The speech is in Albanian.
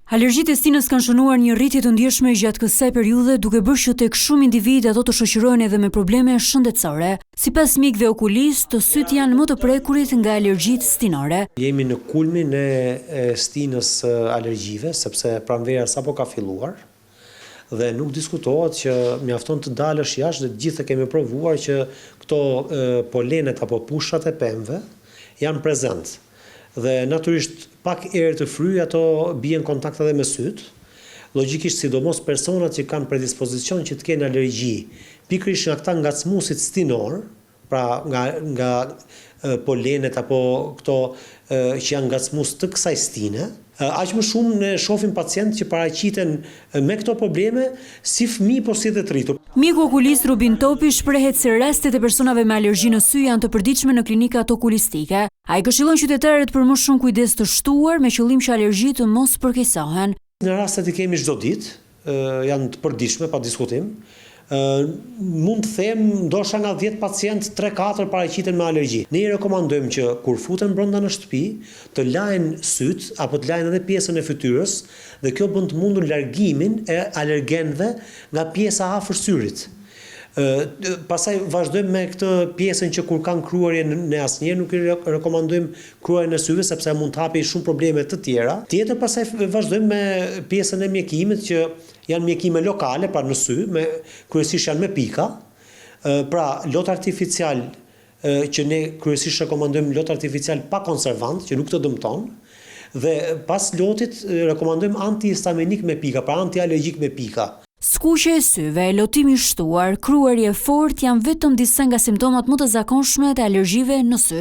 Alergjitë e stinës kanë shënuar një rritje të ndjeshme gjatë kësaj periudhe, duke bërë që tek shumë individë ato të shoqërohen edhe me probleme shëndetësore. Sipas mjekëve okulistë, të sytë janë më të prekurit nga alergjitë stinore. Jemi në kulmin e stinës alergjive, sepse pranvera sapo ka filluar dhe nuk diskutohet që mjafton të dalësh jashtë dhe të gjithë kemi provuar që këto polenet apo pushrat e pemëve janë prezent. Dhe natyrisht pak erë të fry ato bien kontakt edhe me syt. Logjikisht sidomos personat që kanë predispozicion që të kenë alergji, pikërisht nga këta ngacmuesit stinor, pra nga polenet apo këto që janë ngacmues të kësaj stine, aq më shumë ne shohim pacientë që paraqiten me këto probleme si fëmijë por si dhe të rritur. Mjeku okulist Rubin Topi shprehet se rastet e personave me alergji në sy janë të përditshme në klinikat okulistike. Ai këshillon qytetarët për më shumë kujdes të shtuar me qëllim që alergjitë të mos përkeqësohen. Në rastet që kemi çdo ditë, janë të përditshme pa diskutim. Mund të them ndoshta nga 10 pacientë 3-4 paraqiten me alergji. Ne i rekomandojmë që kur futen brenda në shtëpi të lajnë syt apo të lajnë edhe pjesën e fytyrës dhe kjo bën të mundur largimin e alergenëve nga pjesa afër syrit. Pastaj vazhdojmë me këtë pjesën që kur kanë kruarje ne asnjëherë nuk i rekomandojmë kruarjen e syve sepse mund të hapi shumë probleme të tjera. Tjetër pastaj vazhdojmë me pjesën e mjekimit që janë mjekime lokale, pra në sy, kryesisht janë me pika. Pra lot artificial që ne kryesisht rekomandojmë lot artificial pa konservant që nuk të dëmton. Dhe pas lotit rekomandojmë antihistaminik me pika, pra antialergjik me pika. Skuqja e syve, lotimi i shtuar, kruarje fort janë vetëm disa nga simptomat më të zakonshme të alergjive në sy.